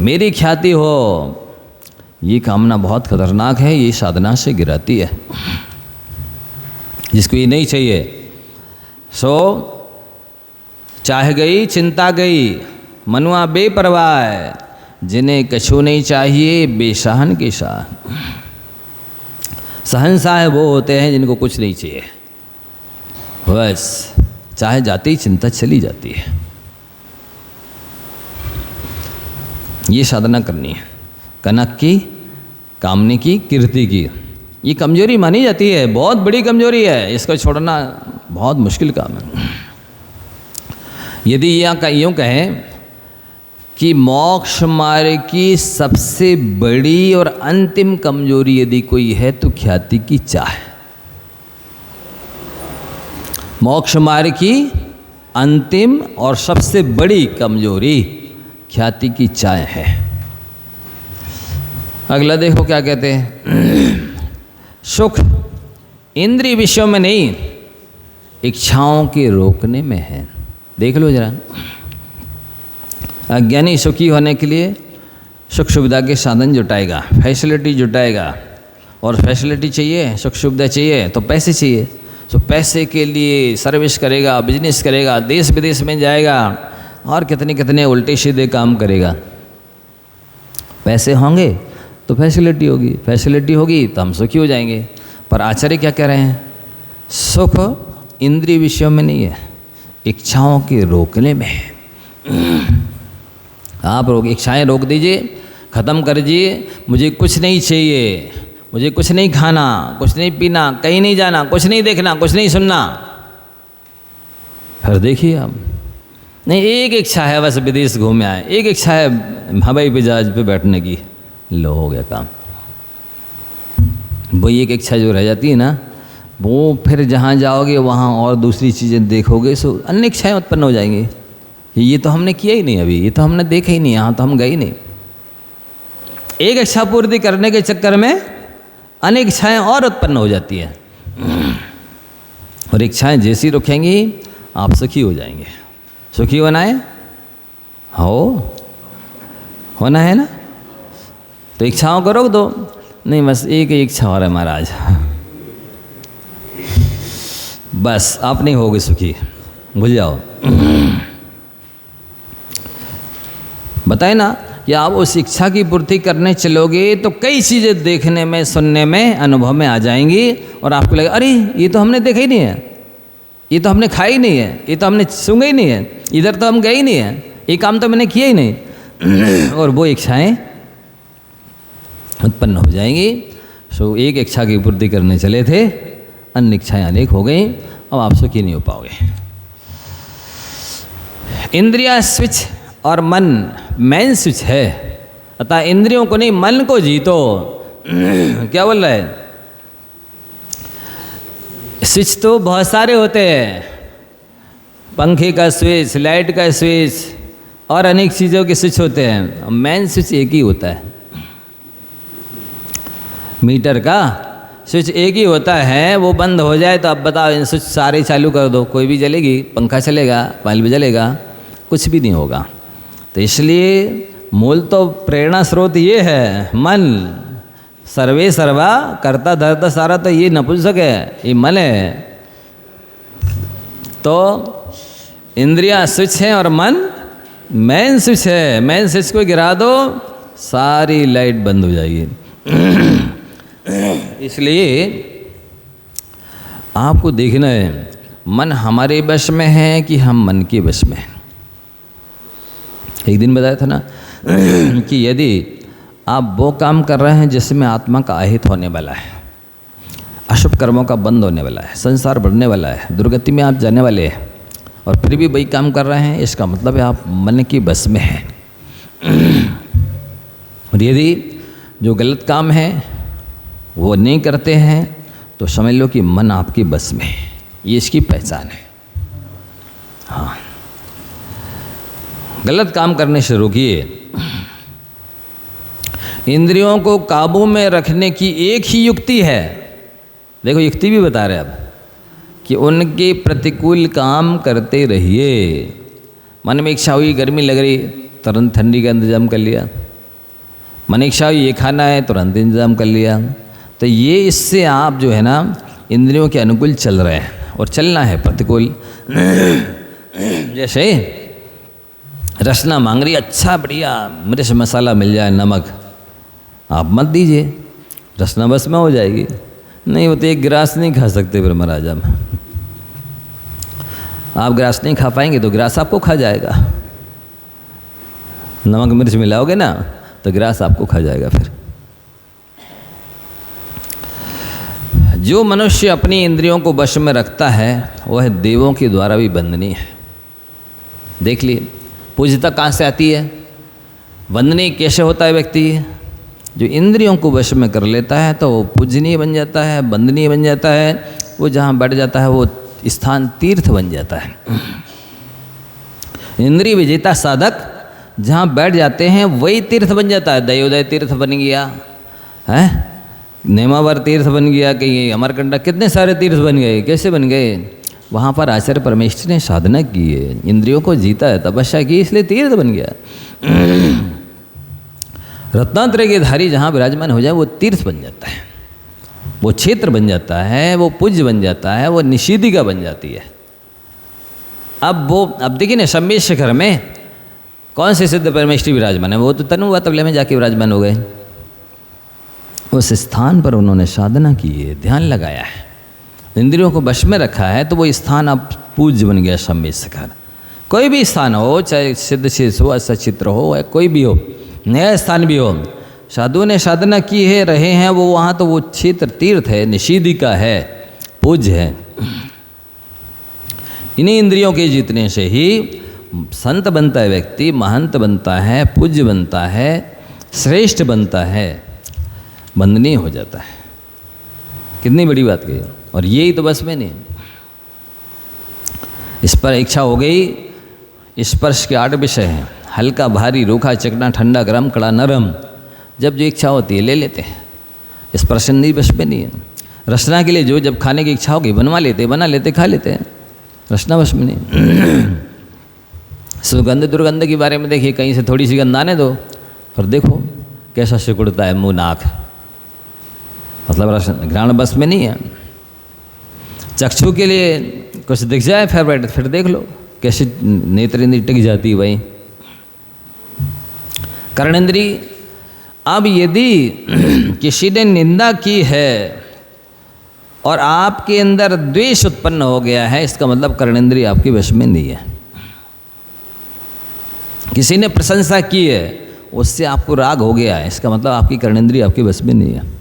मेरी ख्याति हो, ये कामना बहुत खतरनाक है, ये साधना से गिराती है। जिसको ये नहीं चाहिए, सो चाह गई चिंता गई, मनुआ बेपरवाह है, जिन्हें कछु नहीं चाहिए बेसहन के शाह। सहनशाह वो होते हैं जिनको कुछ नहीं चाहिए, बस चाहे जाती ही चिंता चली जाती है। ये साधना करनी है। कनक की, कामनी की, कीर्ति की, ये कमजोरी मानी जाती है, बहुत बड़ी कमजोरी है, इसको छोड़ना बहुत मुश्किल काम है। यदि यूँ कहें कि मोक्ष मार्ग की सबसे बड़ी और अंतिम कमजोरी यदि कोई है तो ख्याति की चाह। मोक्ष मार्ग की अंतिम और सबसे बड़ी कमजोरी ख्याति की चाह है। अगला देखो क्या कहते हैं, सुख इंद्रिय विषयों में नहीं, इच्छाओं के रोकने में है। देख लो जरा, अज्ञानी सुखी होने के लिए सुख सुविधा के साधन जुटाएगा, फैसिलिटी जुटाएगा, और फैसिलिटी चाहिए, सुख सुविधा चाहिए तो पैसे चाहिए, तो पैसे के लिए सर्विस करेगा, बिजनेस करेगा, देश विदेश में जाएगा और कितने कितने उल्टे सीधे काम करेगा। पैसे होंगे तो फैसिलिटी होगी, फैसिलिटी होगी तो हम सुखी हो जाएंगे। पर आचार्य क्या कह रहे हैं, सुख इंद्रिय विषयों में नहीं है, इच्छाओं के रोकने में है। आप इच्छाएं रोक दीजिए, ख़त्म कर दीजिए। मुझे कुछ नहीं चाहिए, मुझे कुछ नहीं खाना, कुछ नहीं पीना, कहीं नहीं जाना, कुछ नहीं देखना, कुछ नहीं सुनना। फिर देखिए आप, नहीं एक इच्छा है बस विदेश घूमे आए, एक इच्छा है हवाई जहाज पे बैठने की, लो हो गया काम। वो एक इच्छा जो रह जाती है ना, वो फिर जहाँ जाओगे वहाँ और दूसरी चीज़ें देखोगे, सो अन्य इच्छाएँ उत्पन्न हो जाएंगी। ये तो हमने किया ही नहीं, अभी ये तो हमने देखा ही नहीं, यहाँ तो हम गए ही नहीं। एक इच्छा पूर्ति करने के चक्कर में अनेक इच्छाएँ और उत्पन्न हो जाती हैं, और इच्छाएँ जैसी रुकेंगी आप सुखी हो जाएंगे। सुखी होना है, होना है ना, तो इच्छाओं को रोक दो। नहीं बस एक ही इच्छा हो रहा है महाराज, बस आप नहीं होगे सुखी, भूल जाओ। बताए ना कि आप उस इच्छा की पूर्ति करने चलोगे तो कई चीज़ें देखने में, सुनने में, अनुभव में आ जाएंगी, और आपको लगेगा अरे ये तो हमने देखा ही नहीं है, ये तो हमने खाया ही नहीं है, ये तो हमने सूंघा ही नहीं है, इधर तो हम गए ही नहीं है, ये काम तो मैंने किया ही नहीं। और वो इच्छाएं उत्पन्न हो जाएंगी। सो एक इच्छा की पूर्ति करने चले थे, अन्य इच्छाएं अनेक हो गई, अब आप सुखी नहीं हो पाओगे। इंद्रिया स्विच और मन मेन स्विच है, अतः इंद्रियों को नहीं मन को जीतो। क्या बोल रहा है, स्विच तो बहुत सारे होते हैं, पंखे का स्विच, लाइट का स्विच और अनेक चीज़ों के स्विच होते हैं, मेन स्विच एक ही होता है। मीटर का स्विच एक ही होता है, वो बंद हो जाए तो अब बताओ इन स्विच सारे चालू कर दो, कोई भी जलेगी, पंखा चलेगा, बल्ब जलेगा, कुछ भी नहीं होगा। तो इसलिए मूल तो प्रेरणा स्रोत ये है, मन। सर्वे सर्वा कर्ता धर्ता सारा तो ये नपुंसक है, ये मन है। तो इंद्रियां स्विच हैं और मन मेन स्विच है। मेन स्विच को गिरा दो, सारी लाइट बंद हो जाएगी। इसलिए आपको देखना है मन हमारे वश में है कि हम मन के वश में हैं। एक दिन बताया था ना कि यदि आप वो काम कर रहे हैं जिसमें आत्मा का अहित होने वाला है, अशुभ कर्मों का बंद होने वाला है, संसार बढ़ने वाला है, दुर्गति में आप जाने वाले हैं, और फिर भी वही काम कर रहे हैं, इसका मतलब है आप मन के बस में हैं। और यदि जो गलत काम है वो नहीं करते हैं तो समझ लो कि मन आपके बस में है, ये इसकी पहचान है। हाँ, गलत काम करने से रोकिए। इंद्रियों को काबू में रखने की एक ही युक्ति है, देखो युक्ति भी बता रहे अब, कि उनके प्रतिकूल काम करते रहिए। मन में इच्छा हुई, गर्मी लग रही, तुरंत ठंडी का इंतजाम कर लिया। मन इच्छा हुई ये खाना है, तुरंत इंतजाम कर लिया। तो ये इससे आप जो है ना इंद्रियों के अनुकूल चल रहे हैं, और चलना है प्रतिकूल। जैसे रसना मांग रही, अच्छा बढ़िया मिर्च मसाला मिल जाए, नमक, आप मत दीजिए, रसना बस में हो जाएगी। नहीं वो तो एक गिलास नहीं खा सकते फिर महाराज, आप गिलास नहीं खा पाएंगे तो गिलास आपको खा जाएगा। नमक मिर्च मिलाओगे ना तो गिलास आपको खा जाएगा। फिर जो मनुष्य अपनी इंद्रियों को वश में रखता है वह देवों के द्वारा भी वंदनीय है। देख लिए पूज्यता कहाँ से आती है, वंदनीय कैसे होता है व्यक्ति, जो इंद्रियों को वश में कर लेता है तो वो पूजनीय बन जाता है, वंदनीय बन जाता है। वो जहाँ बैठ जाता है वो स्थान तीर्थ बन जाता है। इंद्रिय विजेता साधक जहाँ बैठ जाते हैं वही तीर्थ बन जाता है। दयोदय तीर्थ बन गया है, नेमावर तीर्थ बन गया, कि अमरकंटक, कितने सारे तीर्थ बन गए। कैसे बन गए? वहाँ पर आचार्य परमेश्वर ने साधना की है, इंद्रियों को जीता है, तपस्या की, इसलिए तीर्थ बन गया। रत्नात्रय के धारी जहाँ विराजमान हो जाए वो तीर्थ बन जाता है, वो क्षेत्र बन जाता है, वो पूज्य बन जाता है, वो निषिद्धिका बन जाती है। अब देखिए ना, सम्मेद शिखर में कौन से सिद्ध परमेश्वरी विराजमान है? वो तो तनु वातवल्य में जाके विराजमान हो गए। उस स्थान पर उन्होंने साधना की है, ध्यान लगाया है, इंद्रियों को वश में रखा है, तो वो स्थान अब पूज्य बन गया सम्मेद शिखर। कोई भी स्थान हो, चाहे सिद्ध शेष हो, सचित्र हो, या कोई भी हो, नया स्थान भी हो, साधुओं ने साधना की है, रहे हैं वो वहाँ, तो वो क्षेत्र तीर्थ है, निषिद्धिका है, पूज्य है। इन्हीं इंद्रियों के जीतने से ही संत बनता है व्यक्ति, महंत बनता है, पूज्य बनता है, श्रेष्ठ बनता है, वंदनीय हो जाता है। कितनी बड़ी बात कही। और यही तो बस में नहीं, इस पर इच्छा हो गई। स्पर्श के 8 विषय हैं, हल्का, भारी, रूखा, चिकना, ठंडा, गरम, कड़ा, नरम। जब जो इच्छा होती है ले लेते हैं, स्पर्श नहीं बस में नहीं है। रचना के लिए जो जब खाने की इच्छा होगी बनवा लेते, बना लेते, खा लेते हैं, रचना बस में नहीं। सुगंध दुर्गंध के बारे में देखिए, कहीं से थोड़ी सी गंध आने दो, पर देखो कैसा सिकुड़ता है मुंह नाक, मतलब घ्राण बस में नहीं है। चक्षु के लिए कुछ दिख जाए फेवरेट, फिर देख लो कैसे नेत्र इंद्री टिक जाती है भाई। कर्णेंद्री, अब यदि किसी ने निंदा की है और आपके अंदर द्वेष उत्पन्न हो गया है, इसका मतलब कर्णेंद्री आपके वश में नहीं है। किसी ने प्रशंसा की है, उससे आपको राग हो गया है, इसका मतलब आपकी कर्णेंद्री आपके वश में नहीं है।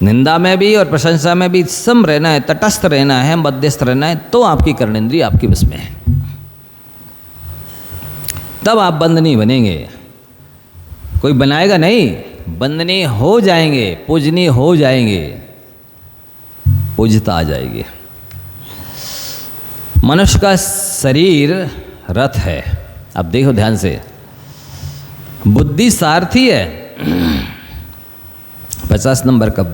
निंदा में भी और प्रशंसा में भी सम रहना है, तटस्थ रहना है, मध्यस्थ रहना है, तो आपकी कर्णेंद्रिय आपके वश में है, तब आप बंदनीय बनेंगे। कोई बनाएगा नहीं, बंदनीय हो जाएंगे, पूजनीय हो जाएंगे, पूजता आ जाएगी। मनुष्य का शरीर रथ है। अब देखो ध्यान से, बुद्धि सारथी है, 50 नंबर का।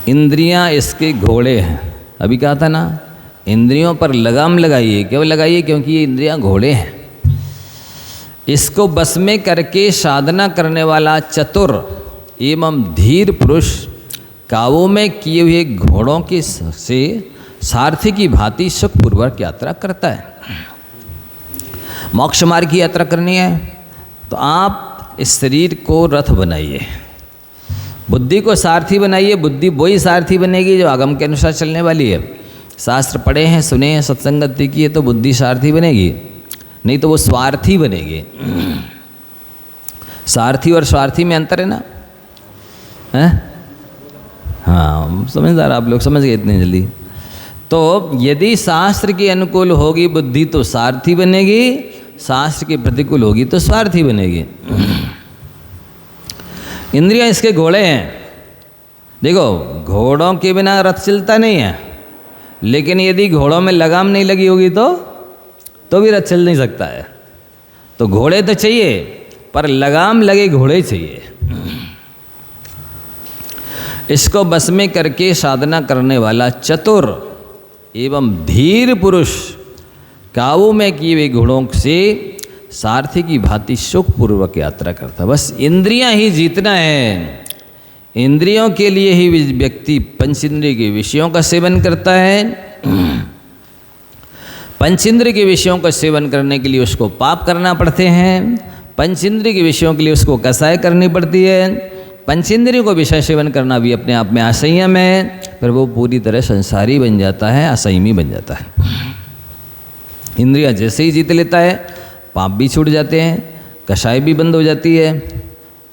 इंद्रियां इसके घोड़े हैं। अभी कहा था ना, इंद्रियों पर लगाम लगाइए। क्यों लगाइए? क्योंकि ये इंद्रियां घोड़े हैं। इसको बस में करके साधना करने वाला चतुर एवं धीर पुरुष काबू में किए हुए घोड़ों के से सारथी की भांति सुखपूर्वक यात्रा करता है। मोक्ष मार्ग की यात्रा करनी है तो आप इस शरीर को रथ बनाइए, बुद्धि को सारथी बनाइए। बुद्धि वही सारथी बनेगी जो आगम के अनुसार चलने वाली है। शास्त्र पढ़े हैं, सुने हैं, सत्संगति की है तो बुद्धि सारथी बनेगी, नहीं तो वो स्वार्थी बनेगी। सारथी और स्वार्थी में अंतर है ना? हैं? हाँ, समझदार आप लोग, समझ गए इतने जल्दी। तो यदि शास्त्र के अनुकूल होगी बुद्धि तो सारथी बनेगी, शास्त्र के प्रतिकूल होगी तो स्वार्थी बनेगी। इंद्रियां इसके घोड़े हैं। देखो, घोड़ों के बिना रथ चलता नहीं है, लेकिन यदि घोड़ों में लगाम नहीं लगी होगी तो भी रथ चल नहीं सकता है। तो घोड़े तो चाहिए, पर लगाम लगे घोड़े चाहिए। इसको बस में करके साधना करने वाला चतुर एवं धीर पुरुष काबू में किए हुए घोड़ों से सारथी की भांति सुखपूर्वक यात्रा करता। बस इंद्रियां ही जीतना है। इंद्रियों के लिए ही व्यक्ति पंचेंद्रिय के विषयों का सेवन करता है। पंचेंद्रिय के विषयों का सेवन करने के लिए उसको पाप करना पड़ते हैं। पंचेंद्रिय के विषयों के लिए उसको कसाय करनी पड़ती है। पंचेंद्रियों को विषय सेवन करना भी अपने आप में असंयम है, फिर वो पूरी तरह संसारी बन जाता है, असंयमी बन जाता है। इंद्रियां जैसे ही जीत लेता है, पाप भी छूट जाते हैं, कषाय भी बंद हो जाती है,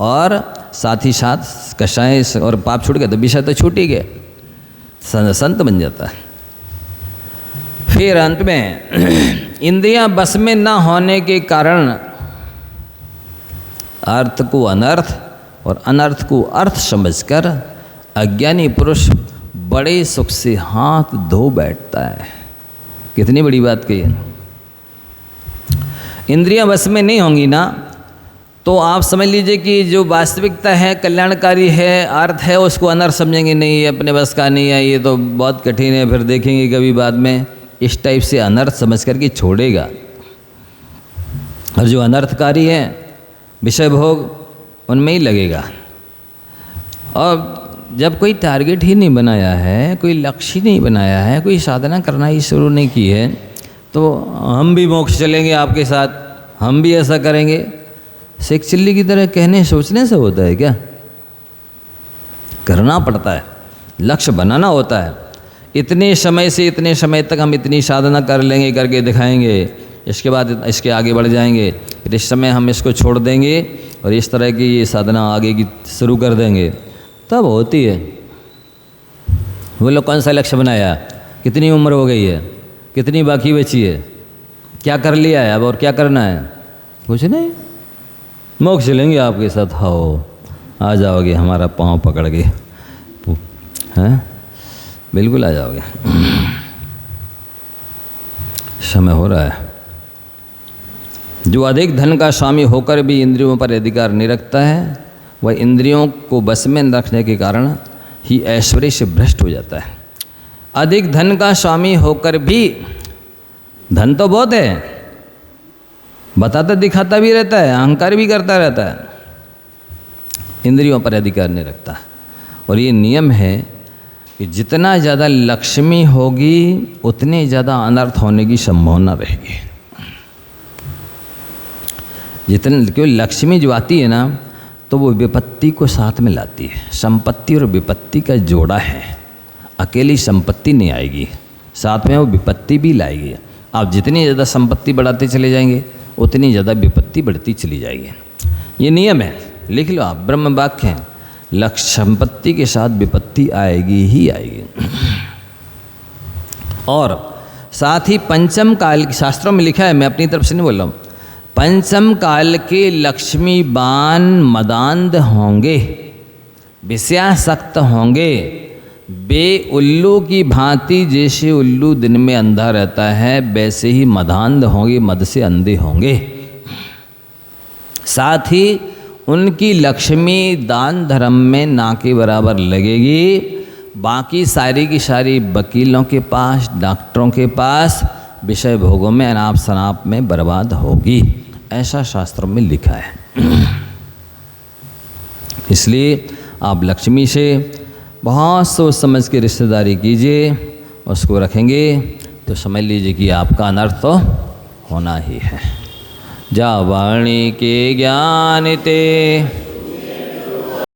और साथ ही साथ कषाय और पाप छूट गए तो विषय तो छूट ही गए, संत बन जाता है। फिर अंत में इंद्रियां बस में न होने के कारण अर्थ को अनर्थ और अनर्थ को अर्थ समझकर अज्ञानी पुरुष बड़े सुख से हाथ धो बैठता है। कितनी बड़ी बात कही है। इंद्रियां बस में नहीं होंगी ना, तो आप समझ लीजिए कि जो वास्तविकता है, कल्याणकारी है, अर्थ है, उसको अनर्थ समझेंगे। नहीं, ये अपने बस का नहीं है, ये तो बहुत कठिन है, फिर देखेंगे कभी बाद में। इस टाइप से अनर्थ समझ करके छोड़ेगा। और जो अनर्थकारी है, विषय भोग, उनमें ही लगेगा। और जब कोई टारगेट ही नहीं बनाया है, कोई लक्ष्य नहीं बनाया है, कोई साधना करना ही शुरू नहीं की है, तो हम भी मोक्ष चलेंगे आपके साथ, हम भी ऐसा करेंगे, शेख चिल्ली की तरह कहने सोचने से होता है क्या? करना पड़ता है, लक्ष्य बनाना होता है। इतने समय से इतने समय तक हम इतनी साधना कर लेंगे, करके दिखाएंगे, इसके बाद इसके आगे बढ़ जाएंगे, फिर इस समय हम इसको छोड़ देंगे और इस तरह की ये साधना आगे की शुरू कर देंगे, तब होती है। वो लोग कौन सा लक्ष्य बनाया, कितनी उम्र हो गई है, कितनी बाकी बची है, क्या कर लिया है अब और क्या करना है? कुछ नहीं, मोक्ष चलेंगे आपके साथ। हो आ जाओगे हमारा पाँव पकड़ के, हैं? बिल्कुल आ जाओगे। समय हो रहा है। जो अधिक धन का स्वामी होकर भी इंद्रियों पर अधिकार नहीं रखता है, वह इंद्रियों को बस में रखने के कारण ही ऐश्वर्य से भ्रष्ट हो जाता है। अधिक धन का स्वामी होकर भी, धन तो बहुत है, बताता दिखाता भी रहता है, अहंकार भी करता रहता है, इंद्रियों पर अधिकार नहीं रखता। और ये नियम है कि जितना ज़्यादा लक्ष्मी होगी उतनी ज़्यादा अनर्थ होने की संभावना रहेगी। जितने, क्योंकि लक्ष्मी जो आती है ना, तो वो विपत्ति को साथ में लाती है। संपत्ति और विपत्ति का जोड़ा है, अकेली संपत्ति नहीं आएगी, साथ में वो विपत्ति भी लाएगी। आप जितनी ज़्यादा संपत्ति बढ़ाते चले जाएंगे उतनी ज़्यादा विपत्ति बढ़ती चली जाएगी। ये नियम है, लिख लो आप, ब्रह्म वाक्य है। लक्ष्य संपत्ति के साथ विपत्ति आएगी ही आएगी। और साथ ही पंचम काल, शास्त्रों में लिखा है, मैं अपनी तरफ से नहीं बोल रहा हूँ, पंचम काल के लक्ष्मीवान मदांध होंगे, विषयासक्त होंगे, बे उल्लू की भांति। जैसे उल्लू दिन में अंधा रहता है, वैसे ही मदांध होंगे, मद से अंधे होंगे। साथ ही उनकी लक्ष्मी दान धर्म में ना के बराबर लगेगी, बाकी सारी की सारी वकीलों के पास, डॉक्टरों के पास, विषय भोगों में, अनाप शनाप में बर्बाद होगी। ऐसा शास्त्रों में लिखा है। इसलिए आप लक्ष्मी से बहुत सोच समझ के रिश्तेदारी कीजिए, उसको रखेंगे तो समझ लीजिए कि आपका अनर्थ तो होना ही है। जा वाणी के ज्ञान ते